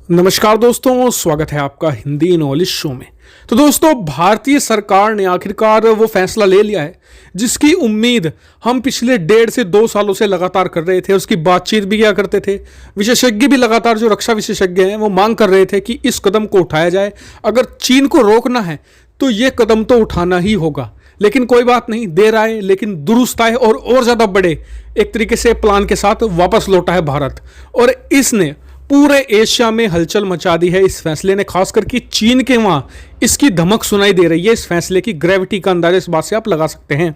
नमस्कार दोस्तों, स्वागत है आपका हिंदी नॉलेज शो में। तो दोस्तों, भारतीय सरकार ने आखिरकार वो फैसला ले लिया है जिसकी उम्मीद हम पिछले 1.5 से 2 सालों से लगातार कर रहे थे। उसकी बातचीत भी किया करते थे, विशेषज्ञ भी लगातार, जो रक्षा विशेषज्ञ हैं वो मांग कर रहे थे कि इस कदम को उठाया जाए। अगर चीन को रोकना है तो ये कदम तो उठाना ही होगा। लेकिन कोई बात नहीं, देर आए लेकिन दुरुस्त आए और ज़्यादा बड़े एक तरीके से प्लान के साथ वापस लौटा है भारत। और इसने पूरे एशिया में हलचल मचा दी है इस फैसले ने, खासकर कि चीन के वहाँ इसकी धमक सुनाई दे रही है। इस फैसले की ग्रेविटी का अंदाजा इस बात से आप लगा सकते हैं।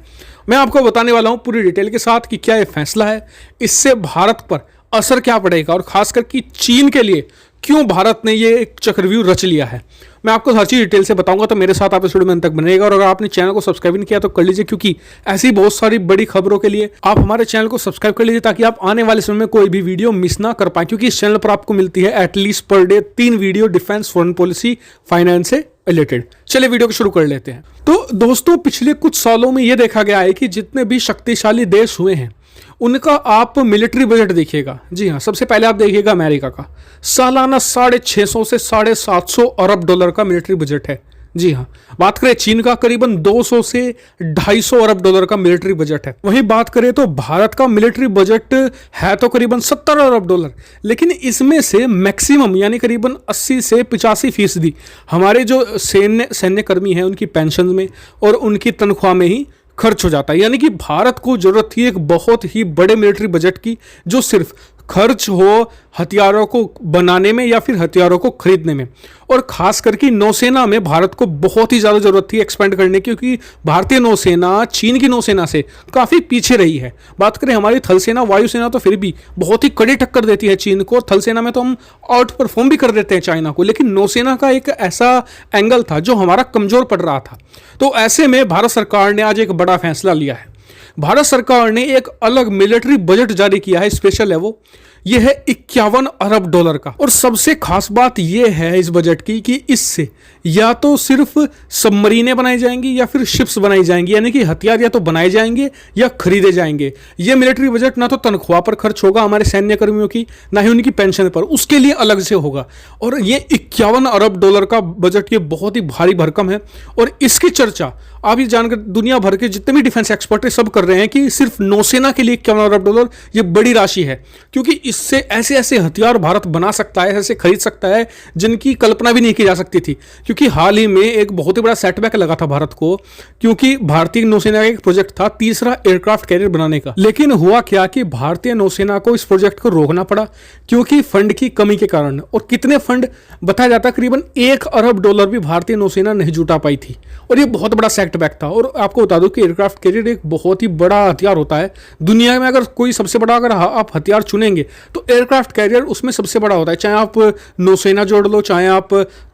मैं आपको बताने वाला हूँ पूरी डिटेल के साथ कि क्या ये फैसला है, इससे भारत पर असर क्या पड़ेगा और खासकर कि चीन के लिए क्यों भारत ने ये एक चक्रव्यूह रच लिया है। मैं आपको हर चीज़ डिटेल से बताऊंगा, तो मेरे साथ आप इस वीडियो में अंत तक बनेगा। और अगर आपने चैनल को सब्सक्राइब नहीं किया तो कर लीजिए, क्योंकि ऐसी बहुत सारी बड़ी खबरों के लिए आप हमारे चैनल को सब्सक्राइब कर लीजिए, ताकि आप आने वाले समय में कोई भी वीडियो मिस ना कर पाए। क्योंकि इस चैनल पर आपको मिलती है at least per day 3 video defence, foreign policy, finance से रिलेटेड। चलिए वीडियो को शुरू कर लेते हैं। तो दोस्तों, पिछले कुछ सालों में यह देखा गया है कि जितने भी शक्तिशाली देश हुए हैं उनका आप मिलिट्री बजट देखिएगा। जी हाँ, सबसे पहले आप देखिएगा अमेरिका का सालाना 650 से 750 अरब डॉलर का मिलिट्री बजट है। जी हाँ, बात करें चीन का करीबन 200 से 250 अरब डॉलर का मिलिट्री बजट है। वहीं बात करें तो भारत का मिलिट्री बजट है तो करीबन 70 अरब डॉलर, लेकिन इसमें से मैक्सिमम यानी करीबन 80 से 85% हमारे जो सैन्य कर्मी हैं उनकी पेंशन में और उनकी तनख्वाह में ही खर्च हो जाता है। यानी कि भारत को जरूरत थी एक बहुत ही बड़े मिलिट्री बजट की, जो सिर्फ खर्च हो हथियारों को बनाने में या फिर हथियारों को खरीदने में। और खास करके नौसेना में भारत को बहुत ही ज़्यादा जरूरत थी एक्सपेंड करने की, क्योंकि भारतीय नौसेना चीन की नौसेना से काफ़ी पीछे रही है। बात करें हमारी थल सेना, वायुसेना तो फिर भी बहुत ही कड़ी टक्कर देती है चीन को। थल सेना में तो हम आउट परफॉर्म भी कर देते हैं चाइना को, लेकिन नौसेना का एक ऐसा एंगल था जो हमारा कमज़ोर पड़ रहा था। तो ऐसे में भारत सरकार ने आज एक बड़ा फैसला लिया है। भारत सरकार ने एक अलग मिलिट्री बजट जारी किया है, स्पेशल है वो। यह है 51 अरब डॉलर का। और सबसे खास बात यह है इस बजट की कि इससे या तो सिर्फ सबमरीनें बनाई जाएंगी या फिर शिप्स बनाई जाएंगी, यानी कि हथियार या तो बनाए जाएंगे या खरीदे जाएंगे। यह मिलिट्री बजट ना तो तनख्वाह पर खर्च होगा हमारे सैन्य कर्मियों की, ना ही उनकी पेंशन पर, उसके लिए अलग से होगा। और ये 51 अरब डॉलर का बजट ये बहुत ही भारी भरकम है। और इसकी चर्चा आप ये जानकर दुनिया भर के जितने भी डिफेंस एक्सपर्ट है सब कर रहे हैं कि सिर्फ नौसेना के लिए 51 अरब डॉलर ये बड़ी राशि है, क्योंकि इससे ऐसे ऐसे हथियार भारत बना सकता है, ऐसे खरीद सकता है जिनकी कल्पना भी नहीं की जा सकती थी। क्योंकि हाल ही में एक बहुत ही बड़ा सेटबैक लगा था भारत को, क्योंकि भारतीय नौसेना का एक प्रोजेक्ट था तीसरा एयरक्राफ्ट कैरियर बनाने का। लेकिन हुआ क्या कि भारतीय नौसेना को इस प्रोजेक्ट को रोकना पड़ा, क्योंकि फंड की कमी के कारण। और कितने फंड बताया जाता है, करीबन 1 अरब डॉलर भी भारतीय नौसेना नहीं जुटा पाई थी। और ये बहुत बड़ा सेटबैक था। और आपको बता दूं कि एयरक्राफ्ट कैरियर एक बहुत ही बड़ा हथियार होता है दुनिया में। अगर कोई सबसे बड़ा अगर आप हथियार चुनेंगे तो एयरक्राफ्ट कैरियर उसमें सबसे बड़ा होता है। चाहे आप नौसेना जोड़ लो, चाहे आप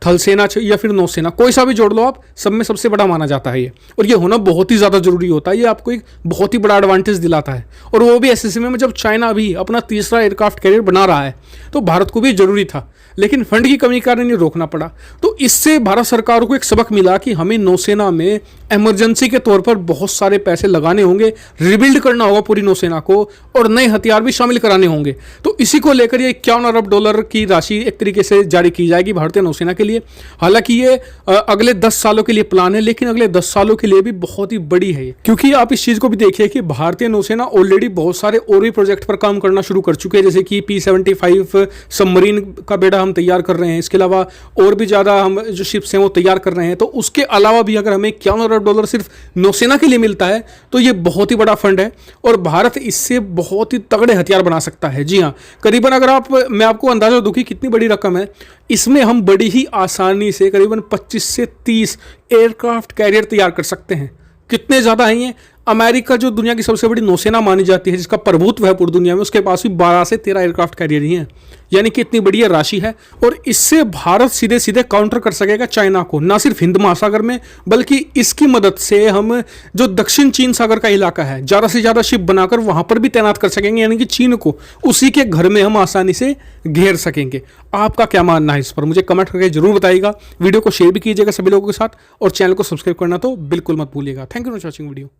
थल सेना या फिर नौसेना, कोई सा भी जोड़ लो आप, सब में सबसे बड़ा माना जाता है ये। और ये होना बहुत ही ज़्यादा जरूरी होता है। ये आपको एक बहुत ही बड़ा एडवांटेज दिलाता है। और वो भी ऐसे समय में जब चाइना भी अपना तीसरा एयरक्राफ्ट कैरियर बना रहा है, तो भारत को भी जरूरी था, लेकिन फंड की कमी के कारण ये रोकना पड़ा। तो इससे भारत सरकार को एक सबक मिला कि हमें नौसेना में इमरजेंसी के तौर पर बहुत सारे पैसे लगाने होंगे, रिबिल्ड करना होगा पूरी नौसेना को, और नए हथियार भी शामिल कराने होंगे। तो इसी को लेकर ये 51 अरब डॉलर की राशि एक तरीके से जारी की जाएगी भारतीय नौसेना के लिए। हालांकि ये अगले 10 सालों के लिए प्लान है, लेकिन अगले 10 सालों के लिए भी बहुत ही बड़ी है। क्योंकि आप इस चीज़ को भी देखिए कि भारतीय नौसेना ऑलरेडी बहुत सारे और भी प्रोजेक्ट पर काम करना शुरू कर चुके हैं, जैसे कि P-75 सबमरीन का बेड़ा हम तैयार कर रहे हैं। इसके अलावा और भी ज़्यादा हम जो शिप्स हैं वो तैयार कर रहे हैं। तो उसके अलावा भी अगर हमें 51 अरब डॉलर सिर्फ नौसेना के लिए मिलता है तो ये बहुत ही बड़ा फंड है, और भारत इससे बहुत ही तगड़े हथियार बना सकता है। जी हाँ, करीबन अगर मैं आपको अंदाजा दूं कि कितनी बड़ी रकम है, इसमें हम बड़ी ही आसानी से करीबन 25 से 30 एयरक्राफ्ट कैरियर तैयार कर सकते हैं। कितने ज़्यादा हैं ये? अमेरिका जो दुनिया की सबसे बड़ी नौसेना मानी जाती है, जिसका प्रभुत्व है पूरी दुनिया में, उसके पास भी 12 से 13 एयरक्राफ्ट कैरियर ही हैं। यानी कि इतनी बड़ी राशि है। और इससे भारत सीधे सीधे काउंटर कर सकेगा चाइना को, ना सिर्फ हिंद महासागर में, बल्कि इसकी मदद से हम जो दक्षिण चीन सागर का इलाका है, ज़्यादा से ज़्यादा शिप बनाकर वहाँ पर भी तैनात कर सकेंगे। यानी कि चीन को उसी के घर में हम आसानी से घेर सकेंगे। आपका क्या मानना है इस पर, मुझे कमेंट करके जरूर बताइएगा। वीडियो को शेयर भी कीजिएगा सभी लोगों के साथ, और चैनल को सब्सक्राइब करना तो बिल्कुल मत भूलिएगा। Thank you for watching video.